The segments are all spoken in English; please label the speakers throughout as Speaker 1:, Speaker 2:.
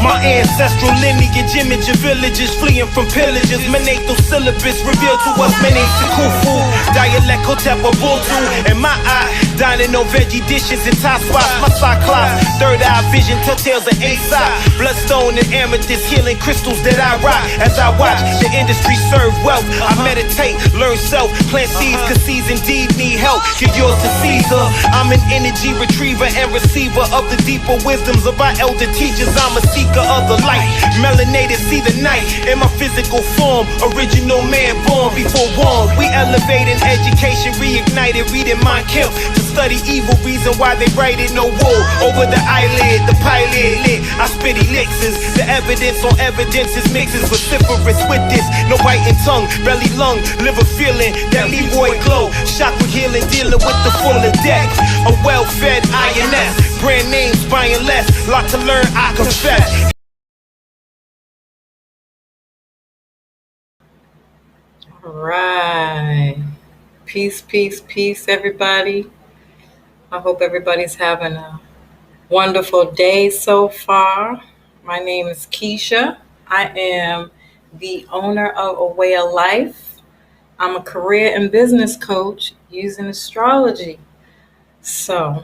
Speaker 1: My ancestral lineage, image of villages fleeing from pillages. Menatal syllabus revealed to us many Kufu. Dialect Hotep Ubuntu. In my eye, dining on veggie dishes and Thai spots. My cyclops, third eye vision, telltales of Aesop. Bloodstone and amethyst, healing crystals that I rock. As I watch the industry serve wealth, I meditate, learn self, plant seeds, cause seeds indeed need help. Give yours to Caesar. I'm an energy retriever and receiver of the deeper wisdoms of our elder teachers. I'm a seeker of the light, melanated, see the night in my physical form. Original man born before war. We elevating education, reignited, reading Mein Kampf to study evil. Reason why they write it, no wool over the eyelid. The pilot lit, I spit elixirs. The evidence on evidence is mixes vociferous with this. No biting tongue, belly lung, liver feeling that Leroy glow. Shock with healing, dealing with the full of deck. A well-fed INS, brand names buying less. Lot to learn, I confess.
Speaker 2: All right. Peace, peace, peace, everybody. I hope everybody's having a wonderful day so far. My name is Keisha. I am the owner of A Way of Life. I'm a career and business coach using astrology. So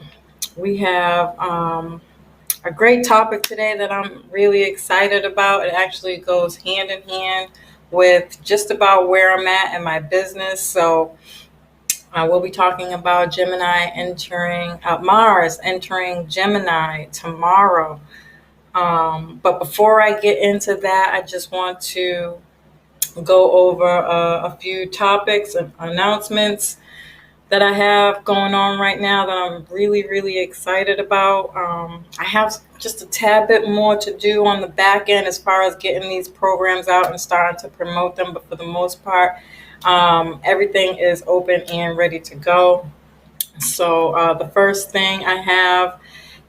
Speaker 2: we have a great topic today that I'm really excited about. It actually goes hand in hand with just about where I'm at in my business. So we'll be talking about Mars entering Gemini tomorrow. But before I get into that, I just want to go over a few topics and announcements that I have going on right now that I'm really, really excited about. I have just a tad bit more to do on the back end as far as getting these programs out and starting to promote them. But for the most part, everything is open and ready to go. So the first thing I have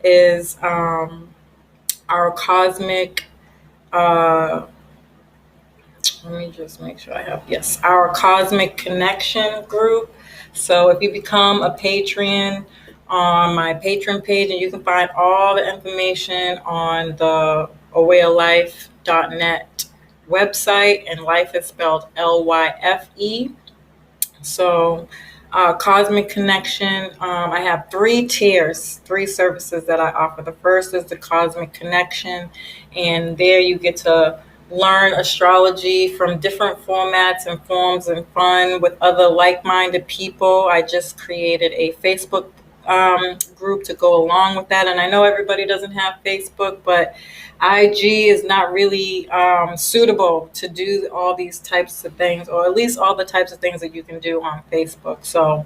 Speaker 2: is our cosmic, let me just make sure I have, yes, our Cosmic Connection group. So if you become a Patreon on my Patreon page, and you can find all the information on the awayoflife.net website, and life is spelled LYFE. So Cosmic Connection, I have 3 tiers, 3 services that I offer. The first is the Cosmic Connection, and there you get to learn astrology from different formats and forms and fun with other like-minded people. I just created a Facebook group to go along with that. And I know everybody doesn't have Facebook, but IG is not really suitable to do all these types of things, or at least all the types of things that you can do on Facebook. So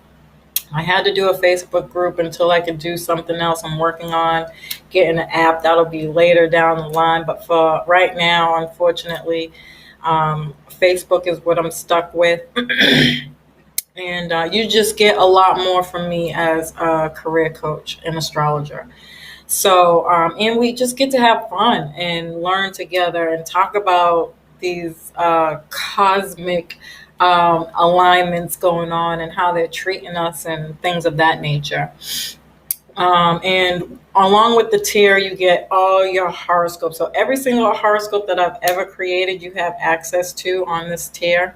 Speaker 2: I had to do a Facebook group until I could do something else. I'm working on getting an app. That'll be later down the line. But for right now, unfortunately, Facebook is what I'm stuck with. And you just get a lot more from me as a career coach and astrologer. So, and we just get to have fun and learn together and talk about these cosmic alignments going on and how they're treating us and things of that nature. And along with the tier, you get all your horoscopes. So every single horoscope that I've ever created, you have access to on this tier,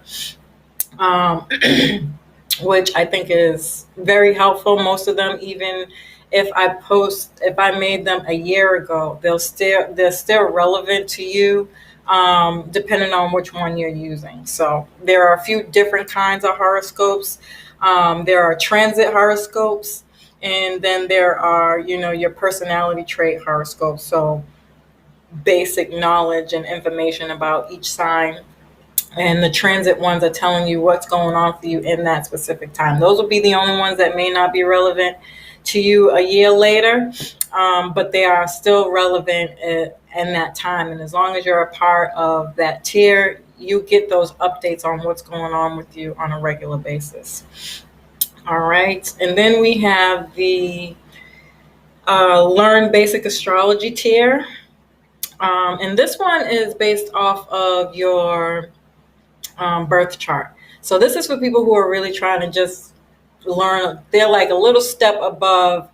Speaker 2: which I think is very helpful. Most of them, even if I made them a year ago, they're still relevant to you, depending on which one you're using. So there are a few different kinds of horoscopes. There are transit horoscopes, and then there are, your personality trait horoscopes. So basic knowledge and information about each sign. And the transit ones are telling you what's going on for you in that specific time. Those will be the only ones that may not be relevant to you a year later, but they are still relevant in that time. And as long as you're a part of that tier, you get those updates on what's going on with you on a regular basis. All right. And then we have the Learn Basic Astrology tier. And this one is based off of your birth chart. So this is for people who are really trying to just learn. They're like a little step above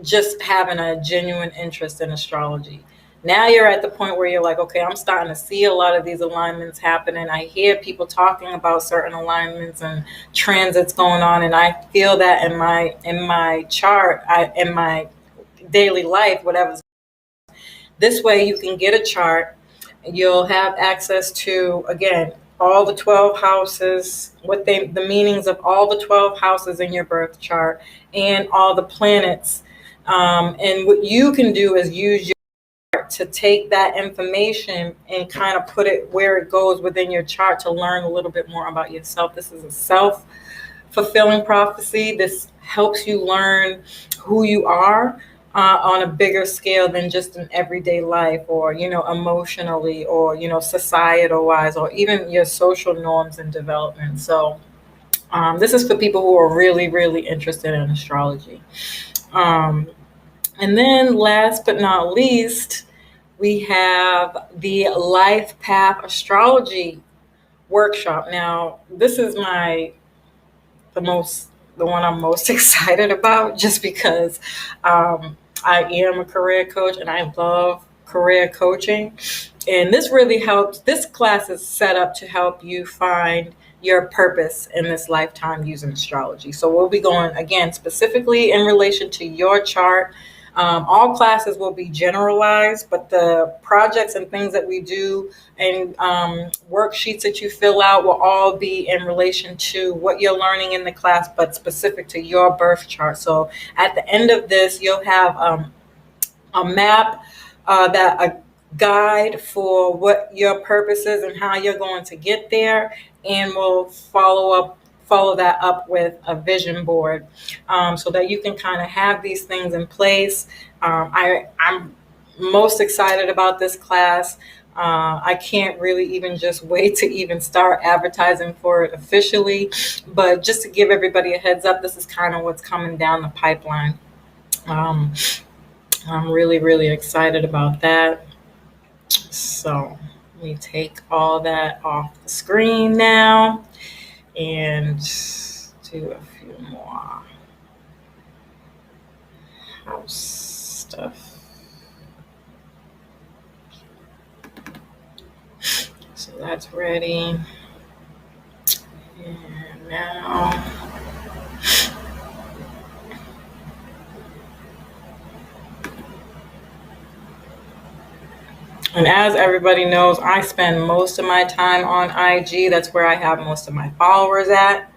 Speaker 2: just having a genuine interest in astrology. Now you're at the point where you're like, okay, I'm starting to see a lot of these alignments happening. I hear people talking about certain alignments and transits going on, and I feel that in my chart, in my daily life, whatever's. This way you can get a chart. You'll have access to, again, all the 12 houses, the meanings of all the 12 houses in your birth chart, and all the planets. And what you can do is use your chart to take that information and kind of put it where it goes within your chart to learn a little bit more about yourself. This is a self-fulfilling prophecy. This helps you learn who you are on a bigger scale than just in everyday life, or emotionally, or societal wise, or even your social norms and development. So this is for people who are really, really interested in astrology. And then last but not least, we have the Life Path Astrology workshop. Now, this is the one I'm most excited about, just because I am a career coach and I love career coaching. And this really helps. This class is set up to help you find your purpose in this lifetime using astrology. So we'll be going, again, specifically in relation to your chart. All classes will be generalized, but the projects and things that we do and worksheets that you fill out will all be in relation to what you're learning in the class, but specific to your birth chart. So at the end of this, you'll have a map, a guide for what your purpose is and how you're going to get there, and we'll follow that up with a vision board, so that you can kind of have these things in place. I'm most excited about this class. I can't really even just wait to even start advertising for it officially, but just to give everybody a heads up, this is kind of what's coming down the pipeline. I'm really, really excited about that. So let me take all that off the screen now and do a few more house stuff. So that's ready. And now and as everybody knows, I spend most of my time on IG. That's where I have most of my followers at.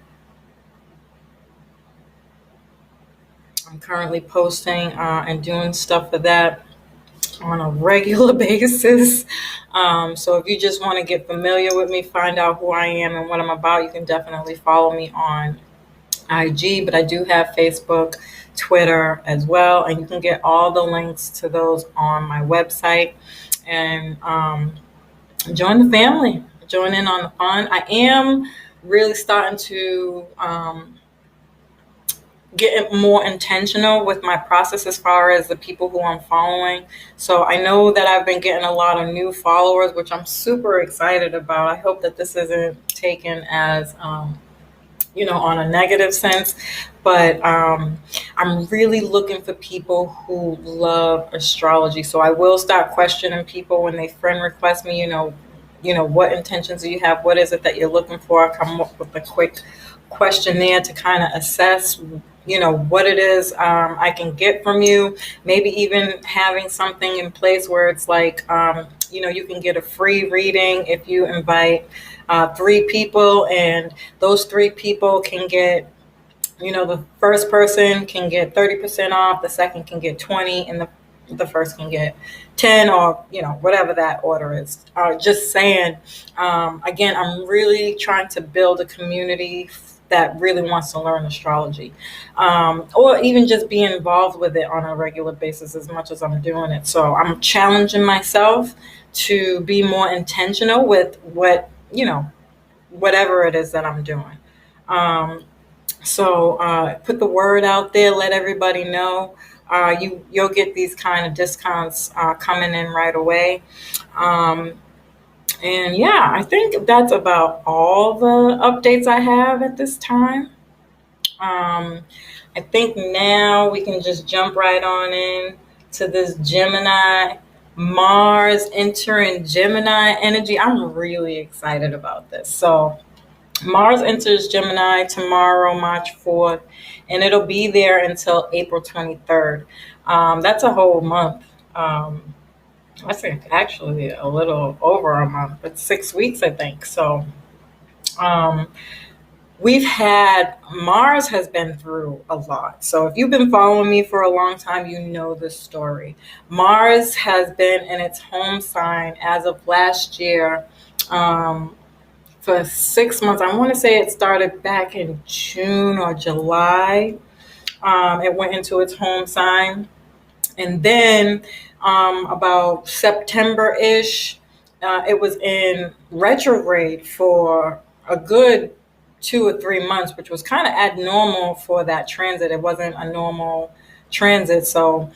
Speaker 2: I'm currently posting and doing stuff for that on a regular basis. So if you just want to get familiar with me, find out who I am and what I'm about, you can definitely follow me on IG. But I do have Facebook, Twitter as well, and you can get all the links to those on my website. And join the family, join in on the fun. I am really starting to get more intentional with my process as far as the people who I'm following. So I know that I've been getting a lot of new followers, which I'm super excited about. I hope that this isn't taken as on a negative sense, but I'm really looking for people who love astrology. So I will start questioning people when they friend request me, what intentions do you have? What is it that you're looking for? I come up with a quick questionnaire to kind of assess, what it is I can get from you. Maybe even having something in place where it's like, you can get a free reading if you invite 3 people, and those 3 people can get, the first person can get 30% off, the second can get 20, and the first can get 10, or whatever that order is. Just saying, again, I'm really trying to build a community that really wants to learn astrology, or even just be involved with it on a regular basis as much as I'm doing it. So I'm challenging myself to be more intentional with whatever it is that I'm doing. So put the word out there, let everybody know. You'll get these kind of discounts coming in right away. And yeah, I think that's about all the updates I have at this time. I think now we can just jump right on in to this Gemini Mars entering Gemini energy. I'm really excited about this. So Mars enters Gemini tomorrow, March 4th, and it'll be there until April 23rd. That's a whole month. I think actually a little over a month, but 6 weeks, I think. So um, we've had Mars has been through a lot. So if you've been following me for a long time, you know the story. Mars has been in its home sign as of last year. For 6 months. I want to say it started back in June or July. It went into its home sign. And then about September ish, it was in retrograde for a good 2 or 3 months, which was kind of abnormal for that transit. It wasn't a normal transit. So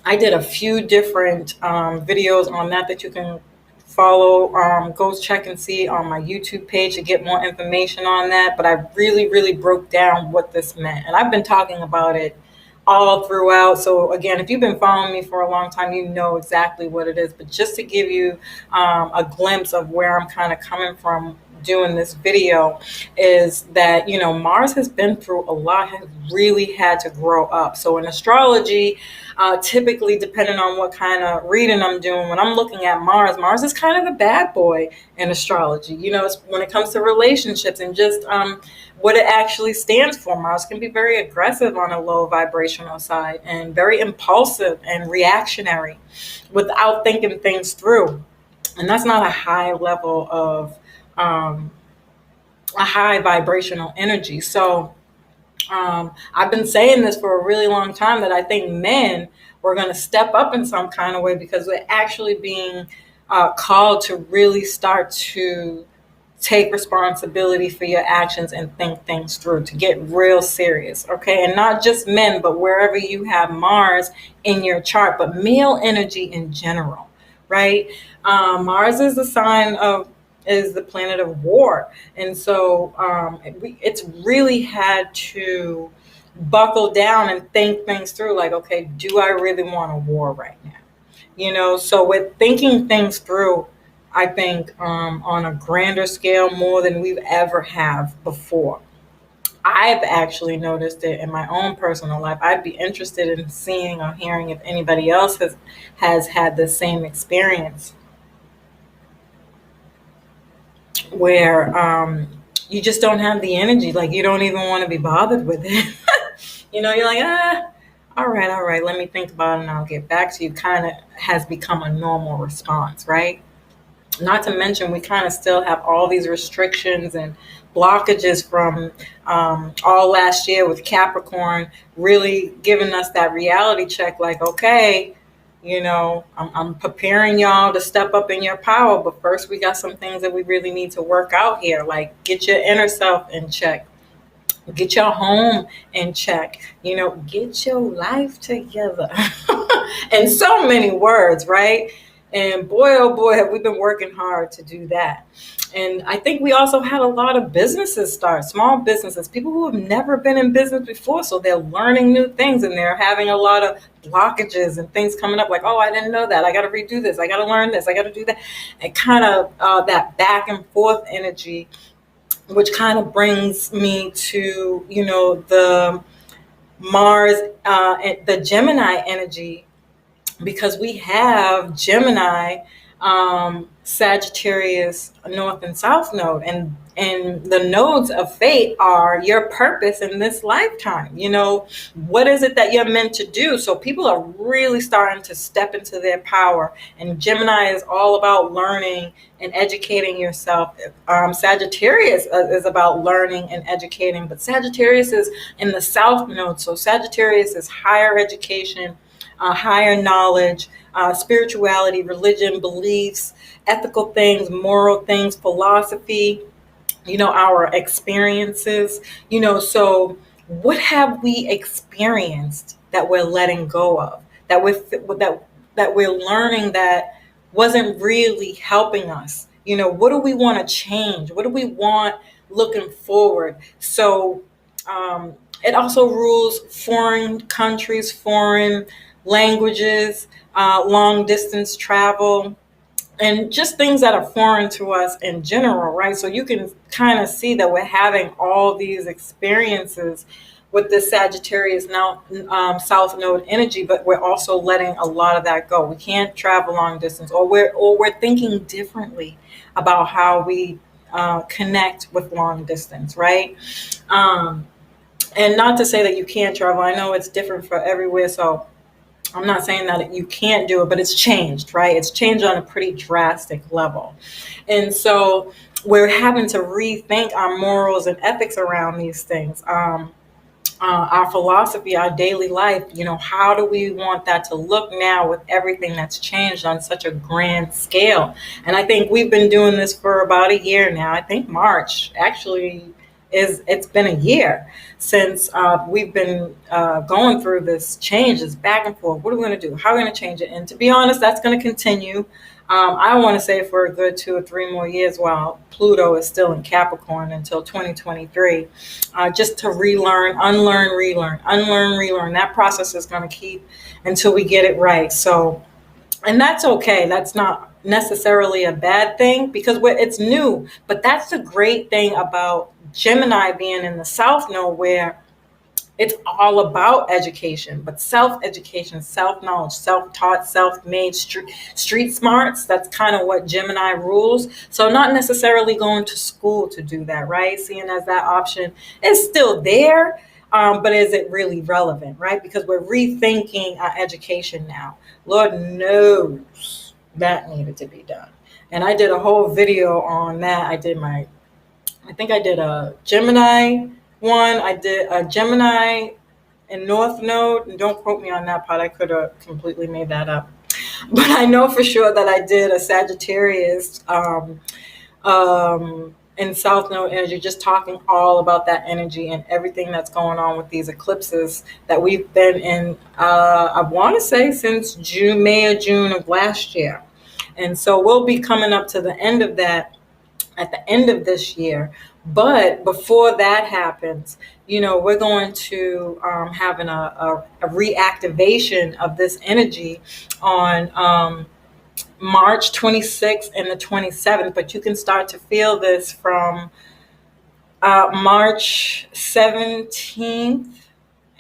Speaker 2: I did a few different videos on that you can follow. Go check and see on my YouTube page to get more information on that. But I really, really broke down what this meant. And I've been talking about it all throughout. So again, if you've been following me for a long time, you know exactly what it is. But just to give you a glimpse of where I'm kind of coming from doing this video is that, Mars has been through a lot, has really had to grow up. So in astrology, typically, depending on what kind of reading I'm doing, when I'm looking at Mars is kind of the bad boy in astrology. When it comes to relationships and just what it actually stands for. Mars can be very aggressive on a low vibrational side and very impulsive and reactionary without thinking things through. And that's not a high level of a high vibrational energy. So I've been saying this for a really long time that I think men were going to step up in some kind of way because we're actually being called to really start to take responsibility for your actions and think things through, to get real serious. Okay. And not just men, but wherever you have Mars in your chart, but male energy in general, right? Mars is is the planet of war. And so it's really had to buckle down and think things through, like, okay, do I really want a war right now? So with thinking things through, I think on a grander scale, more than we've ever have before. I've actually noticed it in my own personal life. I'd be interested in seeing or hearing if anybody else has had the same experience where you just don't have the energy. Like, you don't even want to be bothered with it. You're like, all right, let me think about it and I'll get back to you. Kind of has become a normal response, right? Not to mention, we kind of still have all these restrictions and blockages from all last year with Capricorn really giving us that reality check, like, okay, I'm preparing y'all to step up in your power, but first we got some things that we really need to work out here, like get your inner self in check, get your home in check, get your life together. In so many words, right? And boy, oh boy, have we been working hard to do that. And I think we also had a lot of businesses start, small businesses, people who have never been in business before. So they're learning new things and they're having a lot of blockages and things coming up like, oh, I didn't know that. I got to redo this. I got to learn this. I got to do that. And kind of that back and forth energy, which kind of brings me to, the Mars, the Gemini energy, because we have Gemini, Sagittarius, North and South node, and the nodes of fate are your purpose in this lifetime. What is it that you're meant to do? So people are really starting to step into their power, and Gemini is all about learning and educating yourself. Sagittarius is about learning and educating, but Sagittarius is in the South node. So Sagittarius is higher education, higher knowledge, spirituality, religion, beliefs, ethical things, moral things, philosophy, our experiences, so what have we experienced that we're letting go of, that we're learning that wasn't really helping us? What do we want to change? What do we want looking forward? So it also rules foreign countries, foreign languages, long distance travel, and just things that are foreign to us in general, right? So you can kind of see that we're having all these experiences with this Sagittarius now South Node energy, but we're also letting a lot of that go. We can't travel long distance, or we're thinking differently about how we connect with long distance, right? Um, and not to say that you can't travel. I know it's different for everywhere, so I'm not saying that you can't do it, but it's changed, right? It's changed on a pretty drastic level. And so we're having to rethink our morals and ethics around these things. Our philosophy, our daily life, how do we want that to look now with everything that's changed on such a grand scale? And I think we've been doing this for about a year now. I think March actually it's been a year since we've been going through this changes back and forth. What are we going to do? How are we going to change it? And to be honest, that's going to continue. I want to say for a good 2 or 3 more years while Pluto is still in Capricorn until 2023, just to relearn, unlearn, relearn, unlearn, relearn. That process is going to keep until we get it right. So, and that's okay. That's not necessarily a bad thing because it's new. But that's the great thing about Gemini being in the South Node, where it's all about education, but self-education, self-knowledge, self-taught, self-made, street smarts. That's kind of what Gemini rules. So not necessarily going to school to do that, right? Seeing as that option is still there, but is it really relevant, right? Because we're rethinking our education now. Lord knows that needed to be done. And I did a whole video on that. I think I did a Gemini one. I did a Gemini and North Node. And don't quote me on that part. I could have completely made that up. But I know for sure that I did a Sagittarius in South Node energy, just talking all about that energy and everything that's going on with these eclipses that we've been in, I want to say since May or June of last year. And so we'll be coming up to the end of that at the end of this year. But before that happens, we're going to having a reactivation of this energy on March 26th and the 27th. But you can start to feel this from March 17th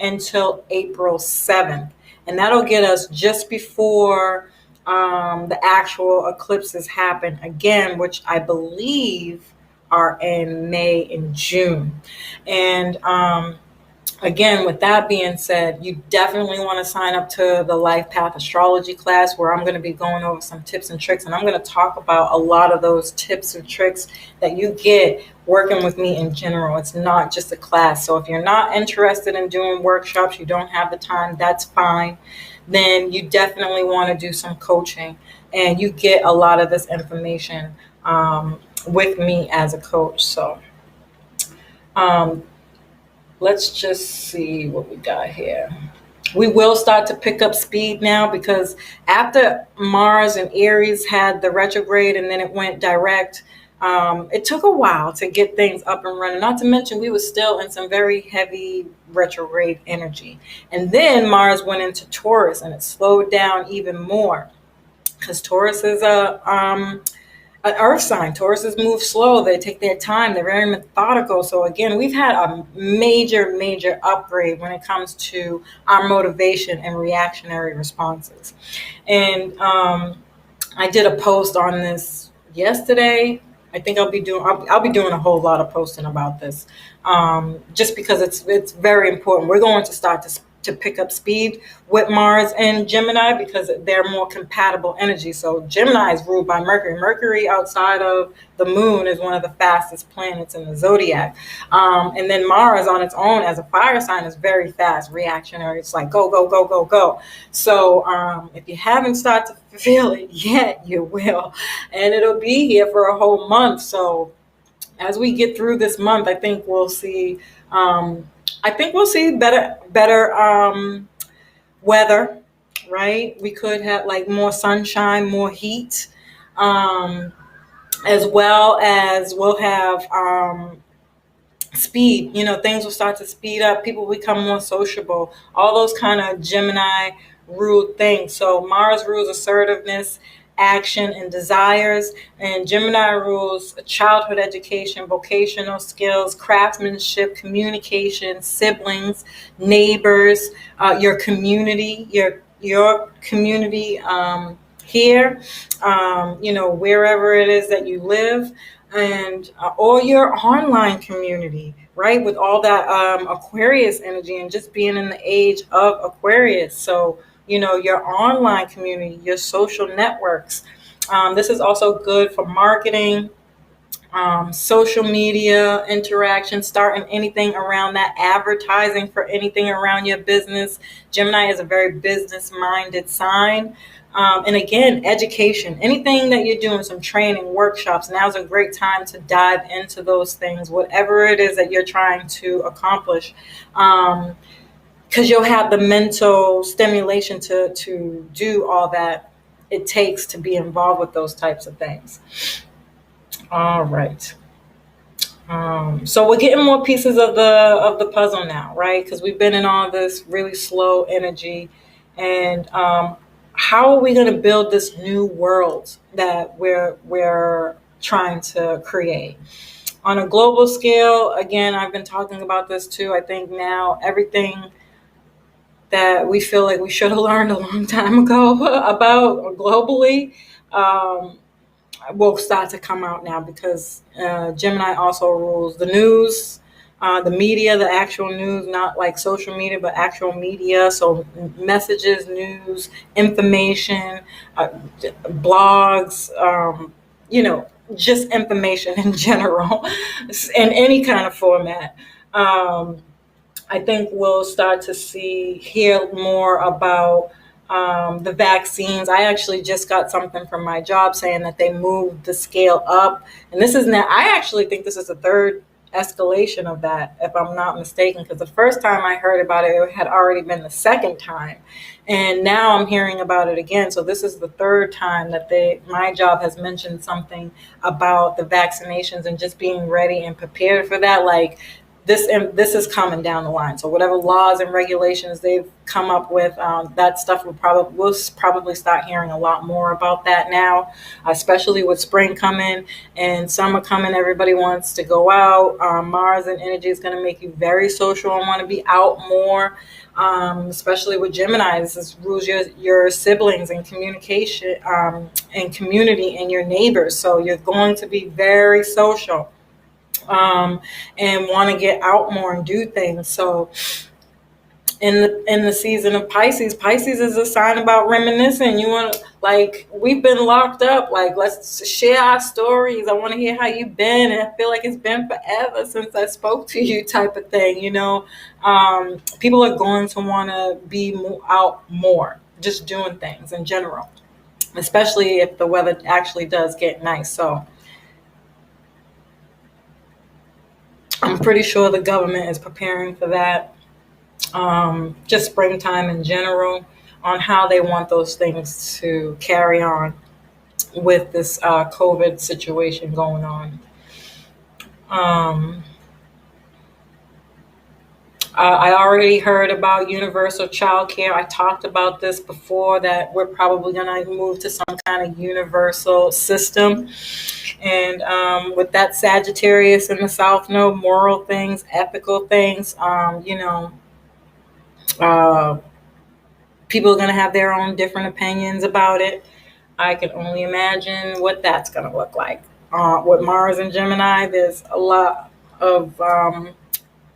Speaker 2: until April 7th. And that'll get us just before the actual eclipses happen again, which I believe are in May and June. And again, with that being said, you definitely want to sign up to the Life Path Astrology class, where I'm going to be going over some tips and tricks. And I'm going to talk about a lot of those tips and tricks that you get working with me in general. It's not just a class. So if you're not interested in doing workshops, you don't have the time, that's fine. Then you definitely want to do some coaching, and you get a lot of this information with me as a coach. So let's just see what we got here. We will start to pick up speed now, because after Mars and Aries had the retrograde and then it went direct, it took a while to get things up and running. Not to mention we were still in some very heavy retrograde energy. And then Mars went into Taurus and it slowed down even more, because Taurus is an earth sign. Tauruses move slow. They take their time. They're very methodical. So again, we've had a major upgrade when it comes to our motivation and reactionary responses. And I did a post on this yesterday. I think I'll be doing a whole lot of posting about this, just because it's very important. We're going to start to pick up speed with Mars and Gemini, because they're more compatible energy. So Gemini is ruled by Mercury. Mercury outside of the moon is one of the fastest planets in the zodiac. And then Mars on its own as a fire sign is very fast, reactionary. It's like go, go, go, go, go. So if you haven't started to feel it yet, you will. And it'll be here for a whole month. So as we get through this month, I think we'll see better weather, right? We could have like more sunshine, more heat, as well as we'll have speed. Things will start to speed up. People become more sociable. All those kind of Gemini ruled things. So Mars rules assertiveness, action, and desires, and Gemini rules childhood education, vocational skills, craftsmanship, communication, siblings, neighbors, your community, your community here, wherever it is that you live, and or your online community, right? With all that Aquarius energy and just being in the age of Aquarius. So, your online community, your social networks. This is also good for marketing, social media interaction, starting anything around that, advertising for anything around your business. Gemini is a very business minded sign. And again, education, anything that you're doing, some training, workshops, now's a great time to dive into those things, whatever it is that you're trying to accomplish. Because you'll have the mental stimulation to do all that it takes to be involved with those types of things. All right. So we're getting more pieces of the puzzle now, right? Because we've been in all this really slow energy, and how are we going to build this new world that we're trying to create on a global scale? Again, I've been talking about this too. I think now everything that we feel like we should have learned a long time ago about globally will start to come out now, because Gemini also rules the news, the media, the actual news, not like social media, but actual media. So messages, news, information, blogs, just information in general, in any kind of format. I think we'll start to hear more about the vaccines. I actually just got something from my job saying that they moved the scale up. And this is now, I actually think this is the third escalation of that, if I'm not mistaken, because the first time I heard about it, it had already been the second time. And now I'm hearing about it again. So this is the third time that my job has mentioned something about the vaccinations and just being ready and prepared for that. Like, this is coming down the line. So whatever laws and regulations they've come up with, that stuff we'll probably start hearing a lot more about that now, especially with spring coming and summer coming. Everybody wants to go out. Mars and energy is going to make you very social and want to be out more. Especially with Gemini, this rules your siblings and communication and community and your neighbors. So you're going to be very social. And want to get out more and do things. So in the season of Pisces is a sign about reminiscing. You want to, like, we've been locked up, like, let's share our stories. I want to hear how you've been, and I feel like it's been forever since I spoke to you, type of thing. People are going to want to be out more, just doing things in general, especially if the weather actually does get nice. So I'm pretty sure the government is preparing for that. Just springtime in general, on how they want those things to carry on with this COVID situation going on. I already heard about universal childcare. I talked about this before, that we're probably going to move to some kind of universal system. And with that Sagittarius in the South Node, moral things, ethical things, people are going to have their own different opinions about it. I can only imagine what that's going to look like. With Mars and Gemini, there's a lot of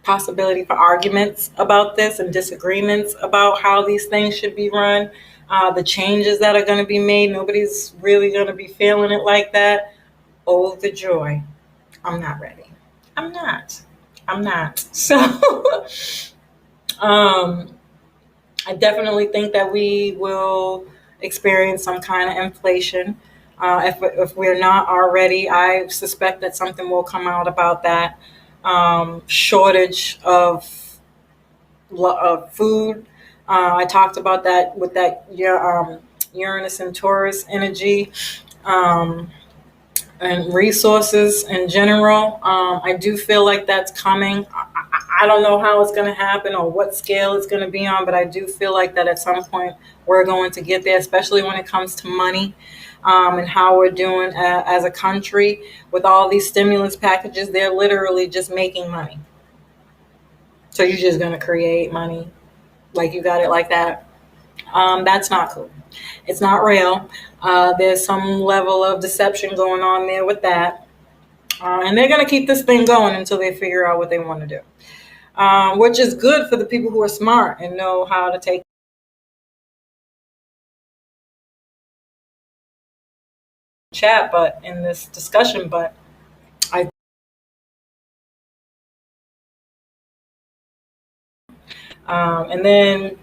Speaker 2: possibility for arguments about this and disagreements about how these things should be run. The changes that are going to be made, nobody's really going to be feeling it like that. Oh, the joy. I'm not ready. I'm not. So I definitely think that we will experience some kind of inflation. If we're not already, I suspect that something will come out about that. Shortage of food. I talked about that with that Uranus and Taurus energy. And resources in general. I do feel like that's coming. I don't know how it's going to happen or what scale it's going to be on, but I do feel like that at some point we're going to get there, especially when it comes to money, and how we're doing as a country with all these stimulus packages. They're literally just making money. So you're just going to create money like you got it like that. That's not cool. It's not real. There's some level of deception going on there with that. And they're going to keep this thing going until they figure out what they want to do, which is good for the people who are smart and know how to take chat, but in this discussion, but I and then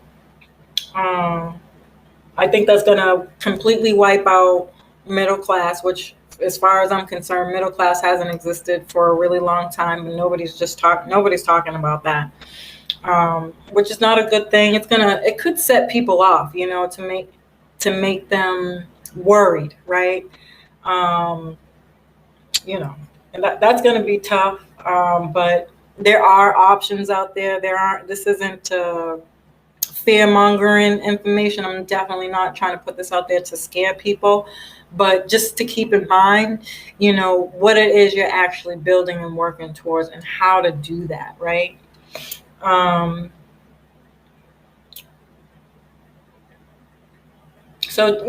Speaker 2: I think that's going to completely wipe out middle class, which, as far as I'm concerned, middle class hasn't existed for a really long time, and nobody's talking about that, which is not a good thing. It could set people off, to make them worried, right? Um, and that's going to be tough. But there are options out there. This isn't fear mongering information. I'm definitely not trying to put this out there to scare people, but just to keep in mind, what it is you're actually building and working towards and how to do that, right? So,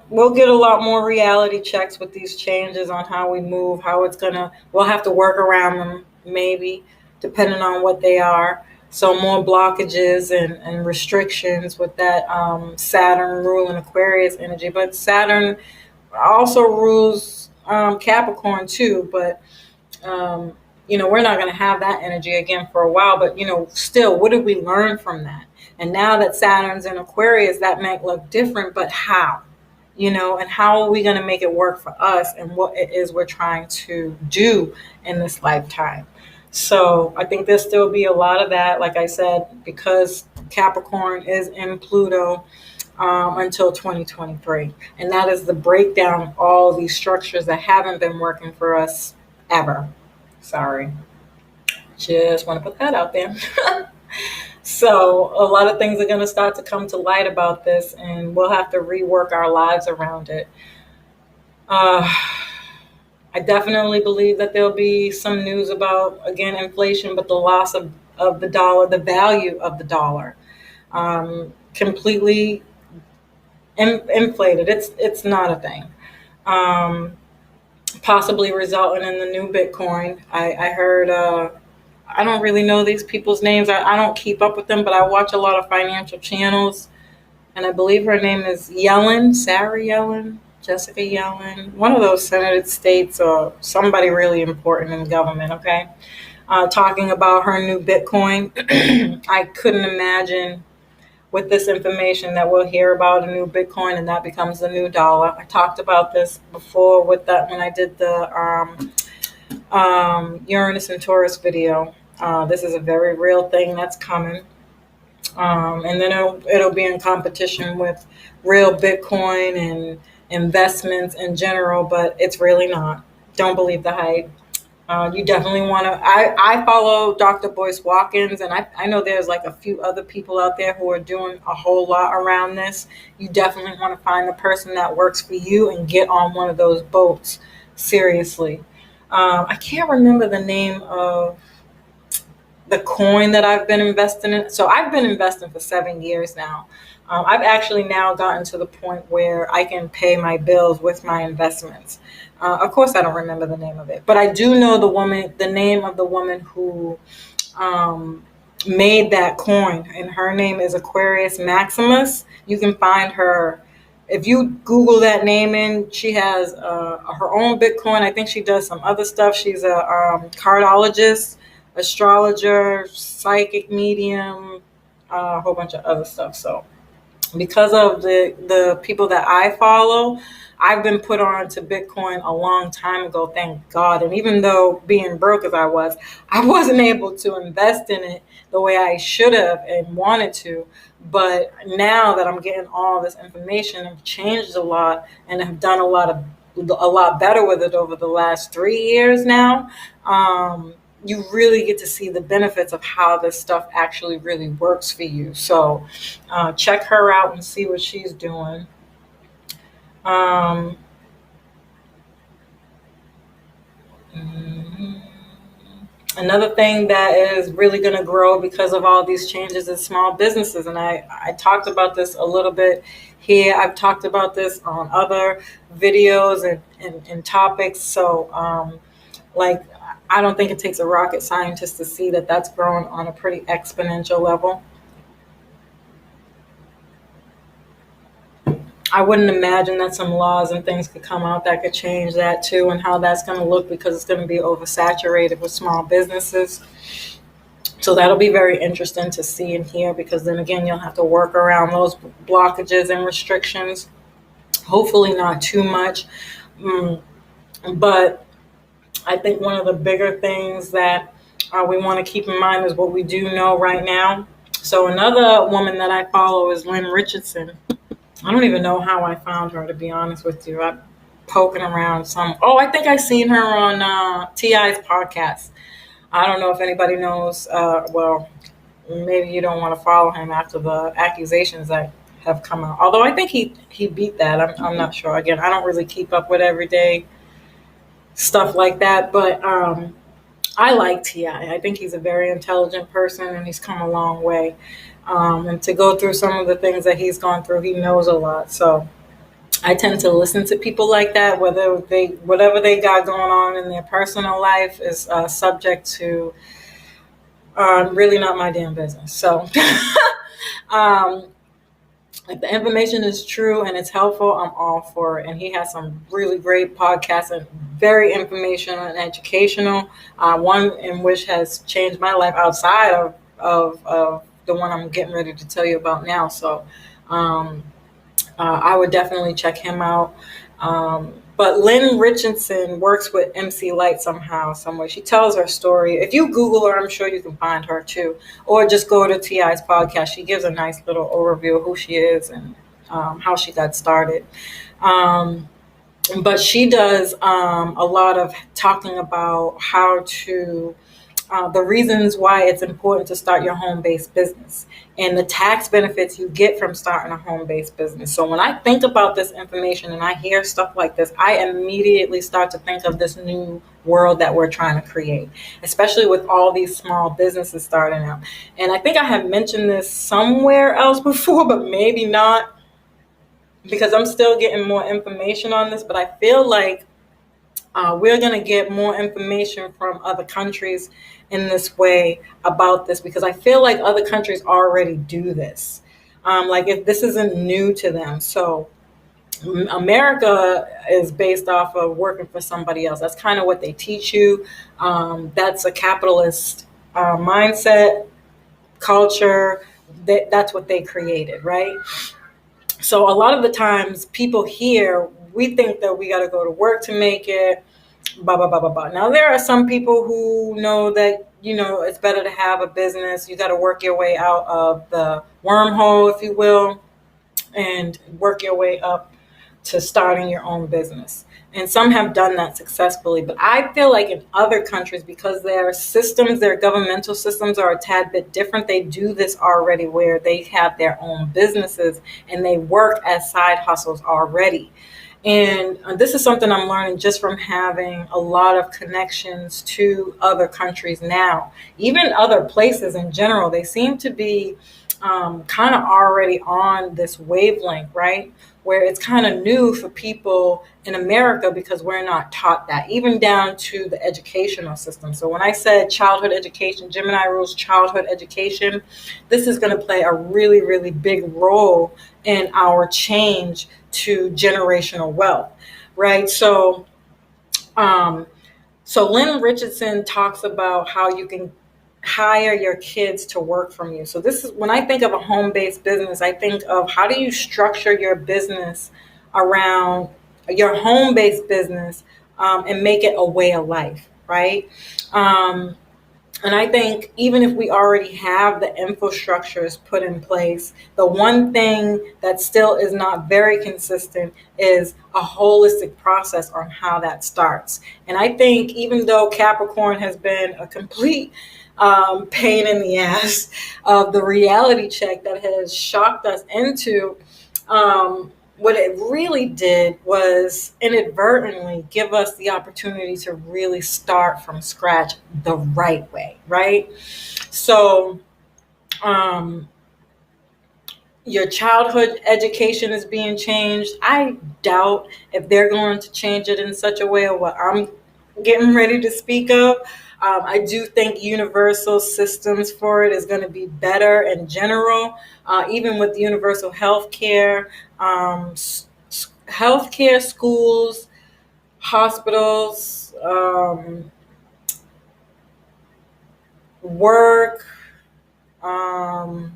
Speaker 2: we'll get a lot more reality checks with these changes on how we move, we'll have to work around them, maybe, depending on what they are. So more blockages and restrictions with that Saturn ruling Aquarius energy. But Saturn also rules Capricorn too. But, we're not going to have that energy again for a while. But, still, what did we learn from that? And now that Saturn's in Aquarius, that might look different, but how? And how are we going to make it work for us and what it is we're trying to do in this lifetime? So I think there'll still be a lot of that, like I said, because Capricorn is in Pluto until 2023. And that is the breakdown of all these structures that haven't been working for us ever. Sorry. Just want to put that out there. So a lot of things are going to start to come to light about this, and we'll have to rework our lives around it. I definitely believe that there'll be some news about, again, inflation, but the loss of the dollar, the value of the dollar, completely inflated. It's not a thing. Possibly resulting in the new Bitcoin. I heard, I don't really know these people's names. I don't keep up with them, but I watch a lot of financial channels. And I believe her name is Yellen, Sarah Yellen, Jessica Yellen, one of those United States or somebody really important in the government, okay? Talking about her new Bitcoin. I couldn't imagine with this information that we'll hear about a new Bitcoin and that becomes the new dollar. I talked about this before with that when I did the Uranus and Taurus video. This is a very real thing that's coming. And then it'll be in competition with real Bitcoin and investments in general, but it's really not. Don't believe the hype. You definitely want to. I follow Dr. Boyce Watkins, and I know there's like a few other people out there who are doing a whole lot around this. You definitely want to find the person that works for you and get on one of those boats. Seriously. I can't remember the name of the coin that I've been investing in. So I've been investing for 7 years now. I've actually now gotten to the point where I can pay my bills with my investments. Of course, I don't remember the name of it, but I do know the name of the woman who made that coin, and her name is Aquarius Maximus. You can find her. If you Google that name in, she has her own Bitcoin. I think she does some other stuff. She's a cardologist, astrologer, psychic medium, a whole bunch of other stuff. So because of the people that I follow, I've been put on to Bitcoin a long time ago, thank God. And even though being broke as I wasn't able to invest in it the way I should have and wanted to. But now that I'm getting all this information, I've changed a lot and have done a lot better with it over the last 3 years now. you really get to see the benefits of how this stuff actually really works for you. So check her out and see what she's doing. Um, mhm. Another thing that is really going to grow because of all these changes is small businesses. And I talked about this a little bit here. I've talked about this on other videos and topics. So, like, I don't think it takes a rocket scientist to see that that's growing on a pretty exponential level. I wouldn't imagine that some laws and things could come out that could change that too, and how that's going to look, because it's going to be oversaturated with small businesses. So that'll be very interesting to see and hear, because then again, you'll have to work around those blockages and restrictions. Hopefully, not too much. But I think one of the bigger things that we want to keep in mind is what we do know right now. So another woman that I follow is Lynn Richardson. I don't even know how I found her, to be honest with you. I'm poking around some. Oh, I think I seen her on T.I.'s podcast. I don't know if anybody knows. Well, maybe you don't want to follow him after the accusations that have come out. Although I think he beat that. I'm not sure. Again, I don't really keep up with everyday stuff like that. But I like T.I. I think he's a very intelligent person, and he's come a long way. And to go through some of the things that he's gone through, he knows a lot. So I tend to listen to people like that, whatever they got going on in their personal life is subject to really not my damn business. So um, if the information is true and it's helpful, I'm all for it. And he has some really great podcasts and very informational and educational. One in which has changed my life outside of the one I'm getting ready to tell you about now. So I would definitely check him out. But Lynn Richardson works with MC Light somehow, somewhere. She tells her story. If you Google her, I'm sure you can find her too. Or just go to T.I.'s podcast. She gives a nice little overview of who she is and how she got started. But she does a lot of talking about how to the reasons why it's important to start your home-based business and the tax benefits you get from starting a home-based business. So when I think about this information and I hear stuff like this, I immediately start to think of this new world that we're trying to create, especially with all these small businesses starting out. And I think I have mentioned this somewhere else before, but maybe not, because I'm still getting more information on this. But I feel like we're going to get more information from other countries in this way about this, because I feel like other countries already do this. Like, if this isn't new to them. So America is based off of working for somebody else. That's kind of what they teach you. That's a capitalist mindset, culture. That's what they created, right? So a lot of the times people here, we think that we got to go to work to make it, blah, blah, blah, blah, blah. Now, there are some people who know that, it's better to have a business. You got to work your way out of the wormhole, if you will, and work your way up to starting your own business. And some have done that successfully. But I feel like in other countries, because their systems, their governmental systems are a tad bit different, they do this already, where they have their own businesses and they work as side hustles already. And this is something I'm learning just from having a lot of connections to other countries now. Even other places in general, they seem to be kind of already on this wavelength, right? Where it's kind of new for people in America, because we're not taught that, even down to the educational system. So when I said childhood education, Gemini rules childhood education, this is going to play a really, really big role in our change to generational wealth, right? So, Lynn Richardson talks about how you can hire your kids to work from you. So this is, when I think of a home-based business, I think of how do you structure your business around your home-based business and make it a way of life, right? And I think even if we already have the infrastructures put in place, the one thing that still is not very consistent is a holistic process on how that starts. And I think even though Capricorn has been a complete pain in the ass of the reality check that has shocked us into, what it really did was inadvertently give us the opportunity to really start from scratch the right way, right? So, um, your childhood education is being changed. I doubt if they're going to change it in such a way of what I'm getting ready to speak of. I do think universal systems for it is going to be better in general, even with universal health care, healthcare, schools, hospitals, work, um,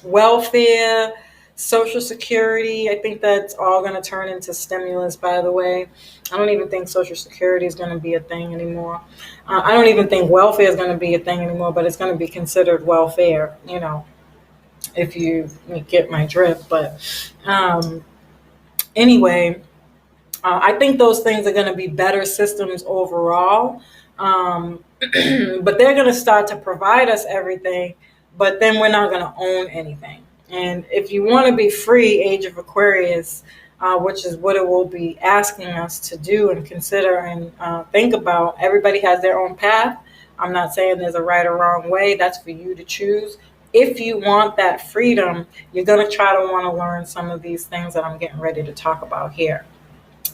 Speaker 2: welfare, social security. I think that's all going to turn into stimulus, by the way. I don't even think social security is going to be a thing anymore. I don't even think welfare is going to be a thing anymore, but it's going to be considered welfare, if you get my drift. But anyway, I think those things are going to be better systems overall. But they're going to start to provide us everything, but then we're not going to own anything. And if you want to be free, Age of Aquarius, which is what it will be asking us to do and consider and think about, everybody has their own path. I'm not saying there's a right or wrong way. That's for you to choose. If you want that freedom, you're going to try to want to learn some of these things that I'm getting ready to talk about here.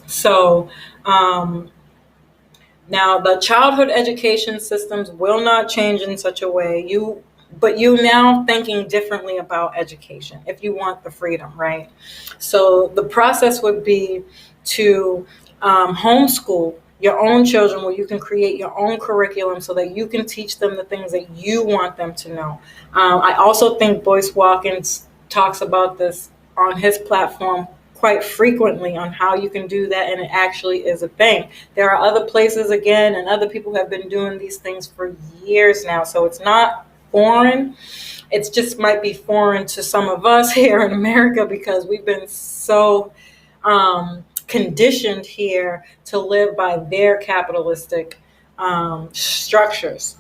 Speaker 2: So, now the childhood education systems will not change in such a way. But you now thinking differently about education if you want the freedom, right? So the process would be to homeschool your own children, where you can create your own curriculum so that you can teach them the things that you want them to know. I also think Boyce Watkins talks about this on his platform quite frequently on how you can do that, and it actually is a thing. There are other places again, and other people have been doing these things for years now, so it's not foreign. It just might be foreign to some of us here in America because we've been so conditioned here to live by their capitalistic structures.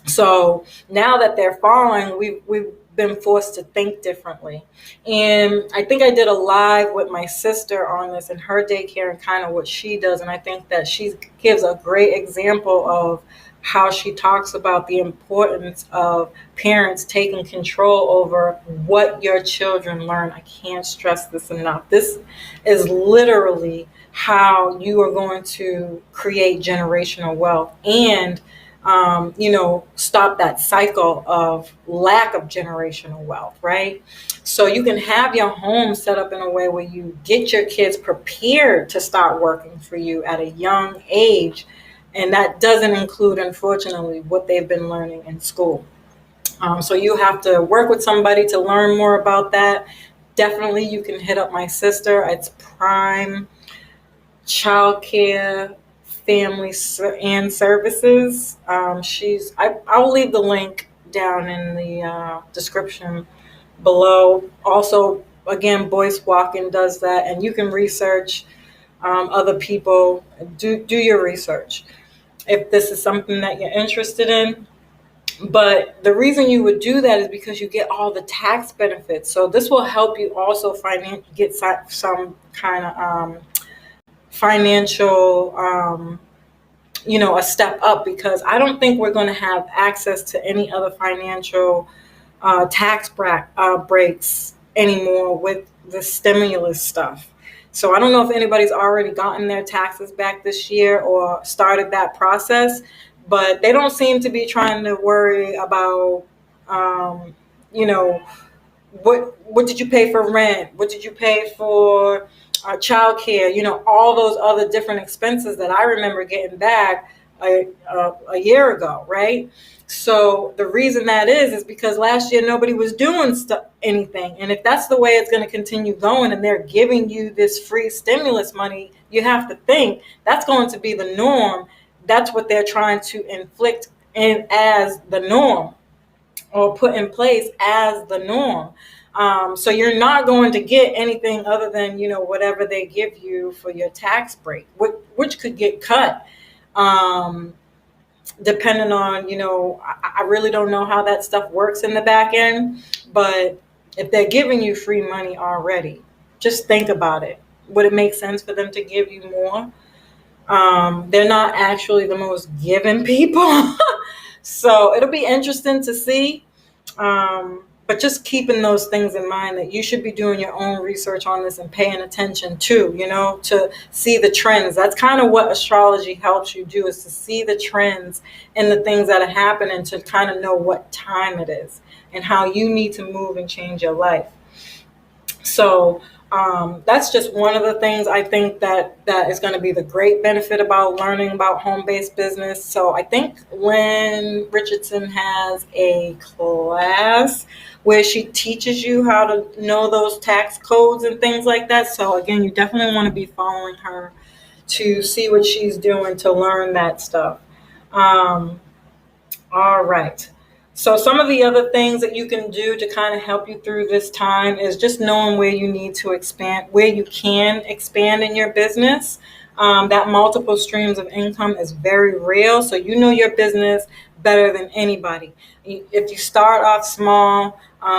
Speaker 2: So now that they're falling, we've been forced to think differently. And I think I did a live with my sister on this and her daycare and kind of what she does. And I think that she gives a great example of how she talks about the importance of parents taking control over what your children learn. I can't stress this enough. This is literally how you are going to create generational wealth and stop that cycle of lack of generational wealth, right? So you can have your home set up in a way where you get your kids prepared to start working for you at a young age. And that doesn't include, unfortunately, what they've been learning in school. So you have to work with somebody to learn more about that. Definitely, you can hit up my sister. It's Prime Childcare Family and Services. I will leave the link down in the description below. Also, again, Boyce Watkins does that, and you can research other people. Do your research if this is something that you're interested in. But the reason you would do that is because you get all the tax benefits. So this will help you also get some kind of financial, a step up, because I don't think we're going to have access to any other financial tax breaks anymore with the stimulus stuff. So I don't know if anybody's already gotten their taxes back this year or started that process, but they don't seem to be trying to worry about, what did you pay for rent? What did you pay for childcare? All those other different expenses that I remember getting back a year ago, right? So the reason that is because last year nobody was doing anything. And if that's the way it's going to continue going and they're giving you this free stimulus money, you have to think that's going to be the norm that's what they're trying to inflict in as the norm, or put in place as the norm. So you're not going to get anything other than, whatever they give you for your tax break, which could get cut. Um, Depending on, I really don't know how that stuff works in the back end, but if they're giving you free money already, just think about it. Would it make sense for them to give you more? They're not actually the most giving people. So it'll be interesting to see. But just keeping those things in mind, that you should be doing your own research on this and paying attention to, to see the trends. That's kind of what astrology helps you do, is to see the trends and the things that are happening, to kind of know what time it is and how you need to move and change your life. So that's just one of the things I think that is going to be the great benefit about learning about home-based business. So I think Lynn Richardson has a class where she teaches you how to know those tax codes and things like that. So again, you definitely want to be following her to see what she's doing to learn that stuff. All right. So some of the other things that you can do to kind of help you through this time is just knowing where you need to expand, where you can expand in your business. That multiple streams of income is very real. So you know your business better than anybody. If you start off small,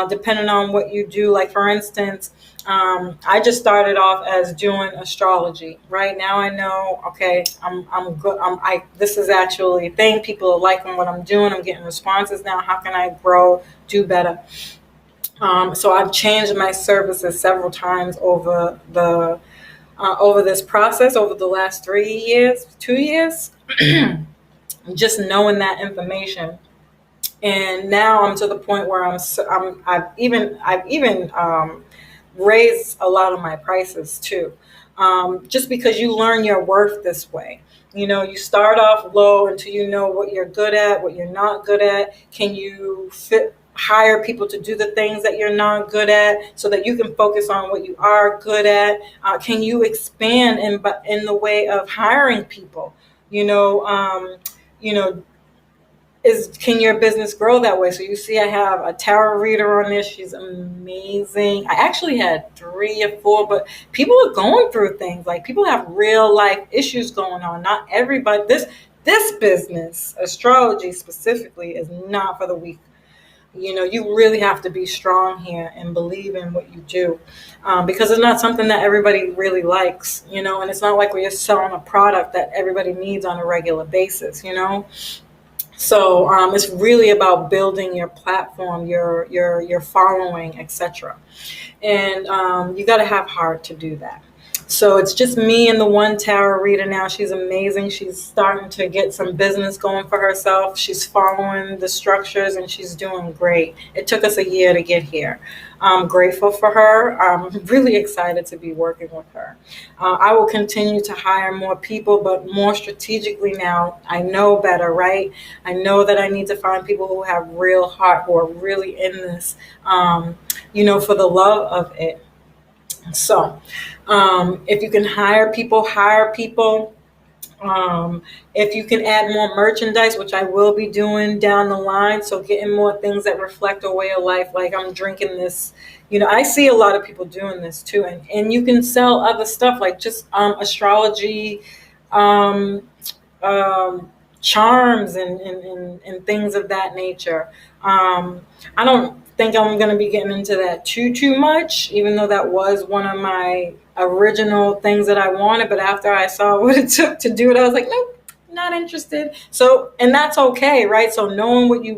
Speaker 2: depending on what you do, like for instance, I just started off as doing astrology. Right now I know, okay, I'm good. This is actually a thing. People are liking what I'm doing. I'm getting responses now. How can I grow, do better? So I've changed my services several times over this process, over the last 2 years, just knowing that information. And now I'm to the point where I've even raised a lot of my prices too, just because you learn your worth this way. You start off low until you know what you're good at, what you're not good at. Can you hire people to do the things that you're not good at, so that you can focus on what you are good at? Can you expand in the way of hiring people? Can your business grow that way? So you see, I have a tarot reader on this. She's amazing. I actually had 3 or 4, but people are going through things. Like, people have real life issues going on. Not everybody. This business, astrology specifically, is not for the weak. You really have to be strong here and believe in what you do, because it's not something that everybody really likes, and it's not like we're selling a product that everybody needs on a regular basis, So it's really about building your platform, your following, etc. And you got to have heart to do that. So it's just me and the one tarot reader now. She's amazing. She's starting to get some business going for herself. She's following the structures and she's doing great. It took us a year to get here. I'm grateful for her. I'm really excited to be working with her. I will continue to hire more people, but more strategically now. I know better, right? I know that I need to find people who have real heart, who are really in this, for the love of it. So if you can hire people, hire people. If you can add more merchandise, which I will be doing down the line, so getting more things that reflect a way of life, like I'm drinking this, I see a lot of people doing this too, and you can sell other stuff, like just astrology, charms and things of that nature. I don't think I'm going to be getting into that too much, even though that was one of my original things that I wanted. But after I saw what it took to do it, I was like, nope, not interested. So, and that's okay, right? So knowing what you're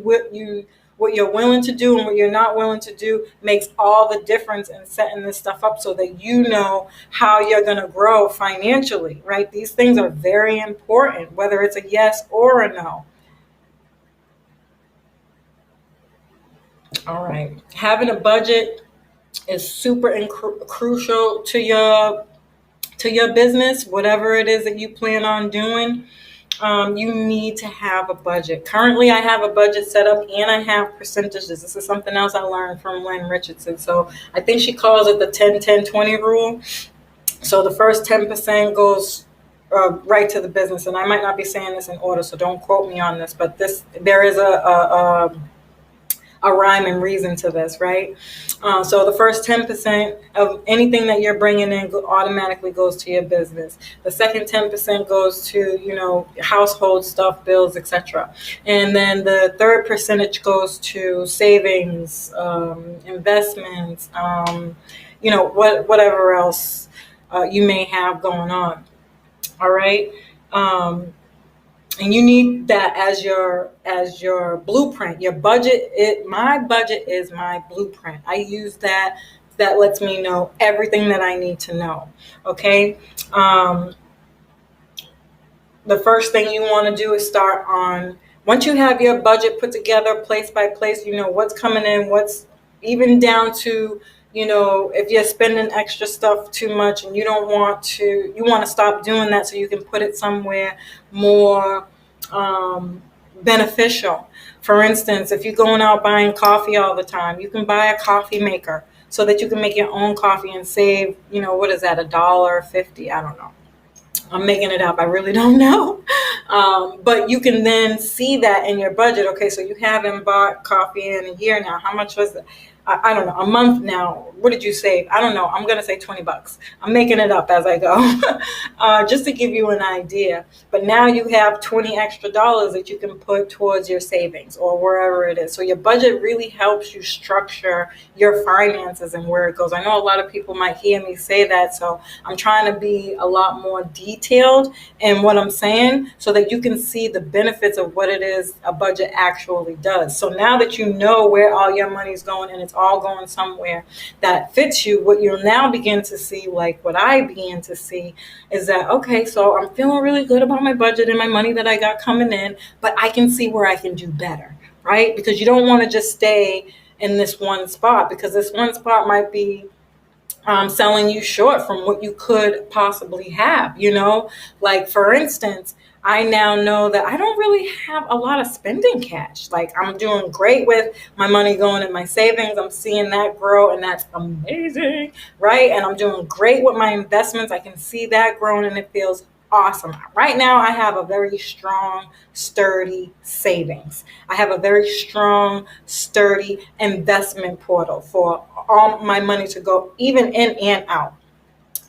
Speaker 2: willing to do and what you're not willing to do makes all the difference in setting this stuff up, so that you know how you're going to grow financially, right? These things are very important, whether it's a yes or a no. All right. Having a budget is super crucial to your business, whatever it is that you plan on doing. You need to have a budget. Currently, I have a budget set up and I have percentages. This is something else I learned from Lynn Richardson. So I think she calls it the 10-10-20 rule. So the first 10% goes right to the business. And I might not be saying this in order, so don't quote me on this, but there is a rhyme and reason to this, right? So the first 10% of anything that you're bringing in automatically goes to your business. The second 10% goes to, household stuff, bills, etc. And then the third percentage goes to savings, investments, whatever else you may have going on. All right. And you need that as your blueprint. Your budget, my budget is my blueprint. I use that. That lets me know everything that I need to know. Okay. The first thing you want to do is start on, once you have your budget put together place by place, you know what's coming in, what's even down to, if you're spending extra stuff too much and you want to stop doing that so you can put it somewhere more beneficial. For instance, if you're going out buying coffee all the time, you can buy a coffee maker so that you can make your own coffee and save, what is that, $1.50? I don't know. I'm making it up. I really don't know. But you can then see that in your budget. Okay, so you haven't bought coffee in a year now. How much was it? I don't know, a month now. What did you save? I don't know. I'm going to say $20. I'm making it up as I go, just to give you an idea. But now you have $20 extra that you can put towards your savings or wherever it is. So your budget really helps you structure your finances and where it goes. I know a lot of people might hear me say that, so I'm trying to be a lot more detailed in what I'm saying so that you can see the benefits of what it is a budget actually does. So now that you know where all your money's going and it's all going somewhere that fits you, what you'll now begin to see, like what I began to see, is that, okay, so I'm feeling really good about my budget and my money that I got coming in, but I can see where I can do better, right? Because you don't want to just stay in this one spot, because this one spot might be selling you short from what you could possibly have, like for instance, I now know that I don't really have a lot of spending cash. Like I'm doing great with my money going in my savings. I'm seeing that grow and that's amazing, right? And I'm doing great with my investments. I can see that growing and it feels awesome. Right now I have a very strong, sturdy savings. I have a very strong, sturdy investment portal for all my money to go even in and out.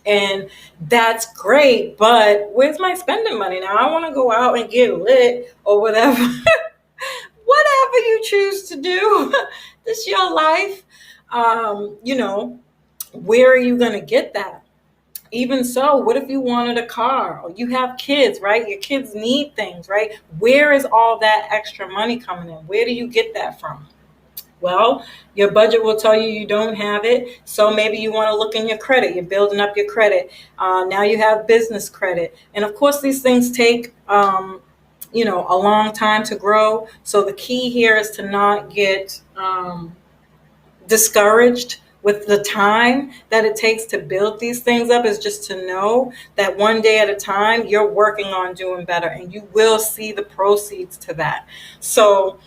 Speaker 2: And that's great, but where's my spending money? Now I want to go out and get lit or whatever. Whatever you choose to do. This is your life. Where are you going to get that? Even so, what if you wanted a car or you have kids, right? Your kids need things, right? Where is all that extra money coming in? Where do you get that from? Well, your budget will tell you you don't have it. So maybe you want to look in your credit. You're building up your credit. Now you have business credit. And of course, these things take, a long time to grow. So the key here is to not get discouraged with the time that it takes to build these things up, is just to know that one day at a time, you're working on doing better and you will see the proceeds to that. So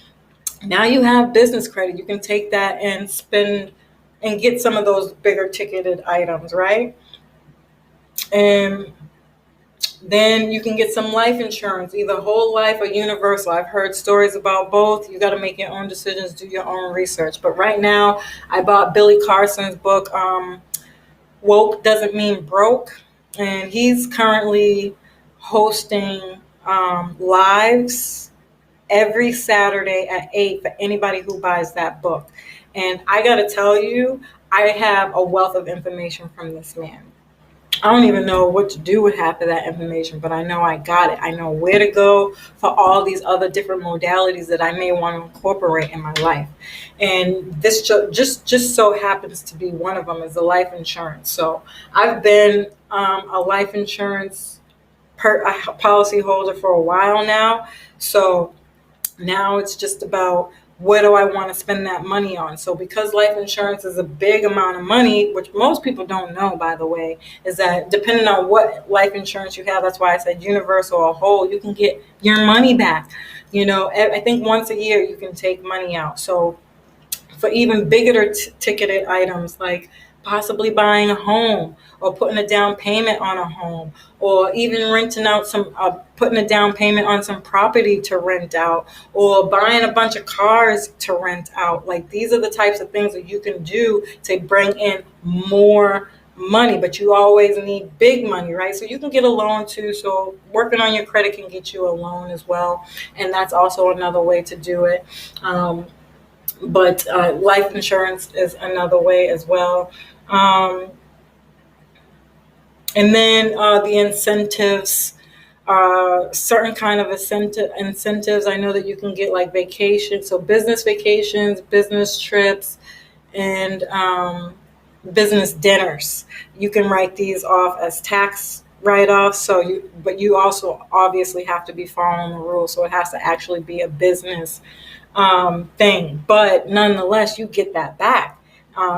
Speaker 2: now you have business credit. You can take that and spend and get some of those bigger ticketed items, right? And then you can get some life insurance, either whole life or universal. I've heard stories about both. You got to make your own decisions, do your own research. But right now, I bought Billy Carson's book, Woke Doesn't Mean Broke. And he's currently hosting lives every Saturday at 8 for anybody who buys that book. And I got to tell you, I have a wealth of information from this man. I don't even know what to do with half of that information, but I know I got it. I know where to go for all these other different modalities that I may want to incorporate in my life. And this just so happens to be one of them, is the life insurance. So I've been a life insurance policy holder for a while now. So now it's just about, what do I want to spend that money on? So because life insurance is a big amount of money, which most people don't know, by the way, is that depending on what life insurance you have, that's why I said universal or whole, you can get your money back. I think once a year you can take money out. So for even bigger ticketed items like possibly buying a home, or putting a down payment on a home, or even renting out putting a down payment on some property to rent out, or buying a bunch of cars to rent out. Like, these are the types of things that you can do to bring in more money, but you always need big money, right? So you can get a loan too. So working on your credit can get you a loan as well. And that's also another way to do it. But life insurance is another way as well. And then the incentives, certain kind of incentives. I know that you can get like vacations, so business vacations, business trips, and business dinners. You can write these off as tax write-offs. But you also obviously have to be following the rules, so it has to actually be a business thing. But nonetheless, you get that back.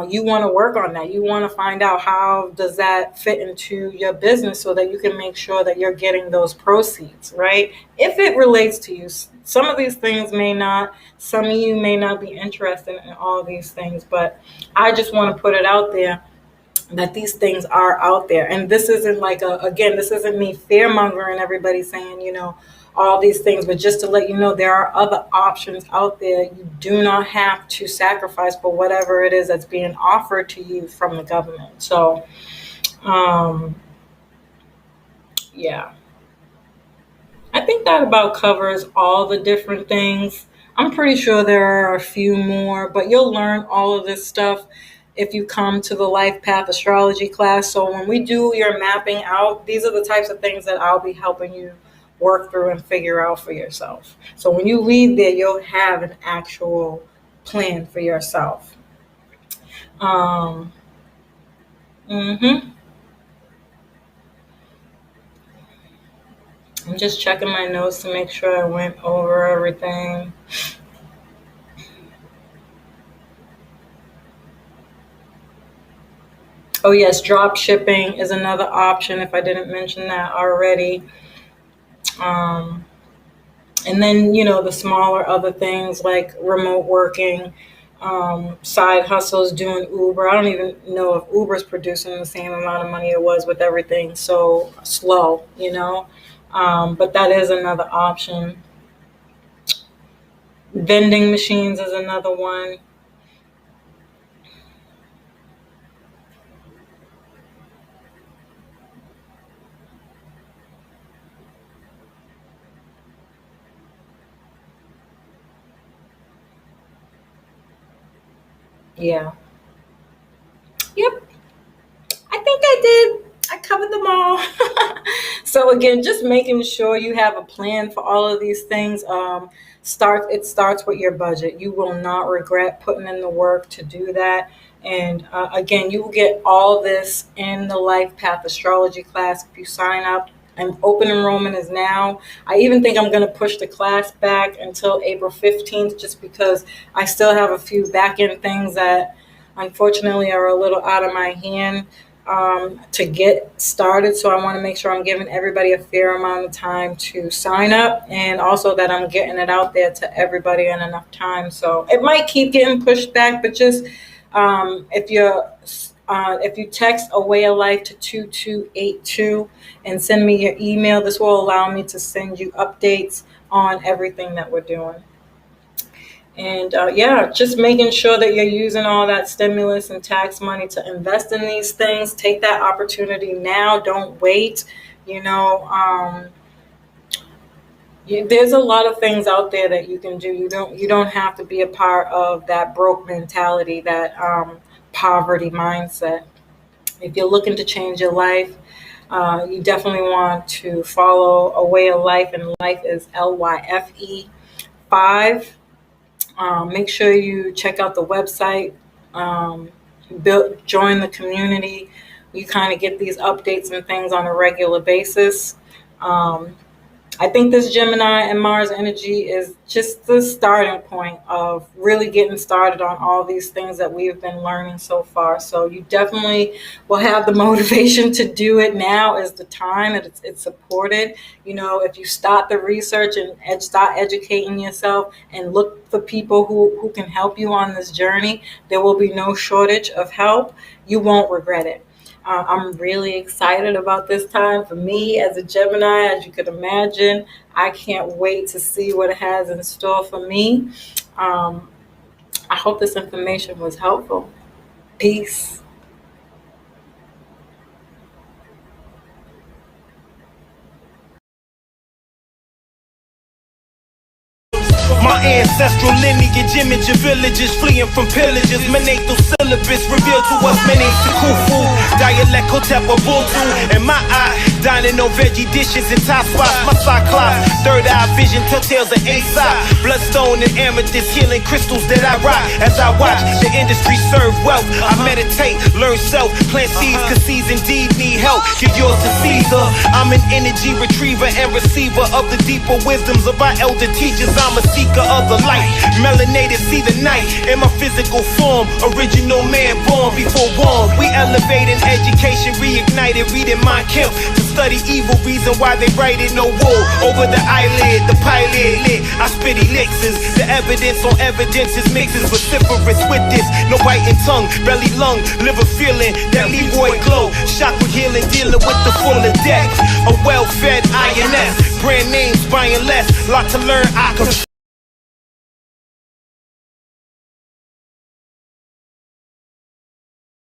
Speaker 2: You want to work on that. You want to find out how does that fit into your business so that you can make sure that you're getting those proceeds, right? If it relates to you. Some of these things may not. Some of you may not be interested in all these things, but I just want to put it out there that these things are out there. And this isn't like this isn't me fear mongering everybody saying, all these things, but just to let you know, there are other options out there. You do not have to sacrifice for whatever it is that's being offered to you from the government. So, yeah, I think that about covers all the different things. I'm pretty sure there are a few more, but you'll learn all of this stuff if you come to the Life Path Astrology class. So when we do your mapping out, these are the types of things that I'll be helping you work through and figure out for yourself. So when you leave there, you'll have an actual plan for yourself. Um, I'm just checking my notes to make sure I went over everything. Oh yes, drop shipping is another option if I didn't mention that already. And then, the smaller other things like remote working, side hustles, doing Uber. I don't even know if Uber's producing the same amount of money it was with everything so slow, but that is another option. Vending machines is another one. Yeah. Yep. I think I did. I covered them all. So again, just making sure you have a plan for all of these things. It starts with your budget. You will not regret putting in the work to do that. And again, you will get all this in the Life Path Astrology class if you sign up. And open enrollment is now. I even think I'm going to push the class back until April 15th, just because I still have a few back end things that unfortunately are a little out of my hand to get started. So I want to make sure I'm giving everybody a fair amount of time to sign up, and also that I'm getting it out there to everybody in enough time. So it might keep getting pushed back, but just if you text A Way of Life to 2282 and send me your email, this will allow me to send you updates on everything that we're doing. And just making sure that you're using all that stimulus and tax money to invest in these things. Take that opportunity now. Don't wait. There's a lot of things out there that you can do. You don't have to be a part of that broke mentality, that poverty mindset. If you're looking to change your life, you definitely want to follow A Way of Life, and life is LYFE 5. Make sure you check out the website, join the community. You kind of get these updates and things on a regular basis. I think this Gemini and Mars energy is just the starting point of really getting started on all these things that we've been learning so far. So you definitely will have the motivation to do it. Now is the time. It's supported. If you start the research and start educating yourself and look for people who can help you on this journey, there will be no shortage of help. You won't regret it. I'm really excited about this time for me as a Gemini, as you could imagine. I can't wait to see what it has in store for me. I hope this information was helpful. Peace.
Speaker 1: My ancestral lineage, image of villages fleeing from pillages. Menatal syllabus revealed to us many Kufu, dialect Hotep Ubuntu. And my eye, dining on veggie dishes and Thai spots. My cyclops, third eye vision, telltales of A-side. Bloodstone and amethyst, healing crystals that I rock. As I watch the industry serve wealth, I meditate, learn self, plant seeds, cause seeds indeed need help. Give yours to Caesar. I'm an energy retriever and receiver of the deeper wisdoms of our elder teachers. I'm a seeker of the light, melanated see the night in my physical form, original man born before warm. We elevating education, reignited, reading Mein Kampf to study evil, reason why they write it, no wool over the eyelid, the pilot lit, I spit elixirs, the evidence on evidence is mixes vociferous with this, no biting tongue, belly lung, liver feeling, that Leroy glow, chakra healing, dealing with the full of deck, a well-fed INS, brand names buying less, lot to learn, I can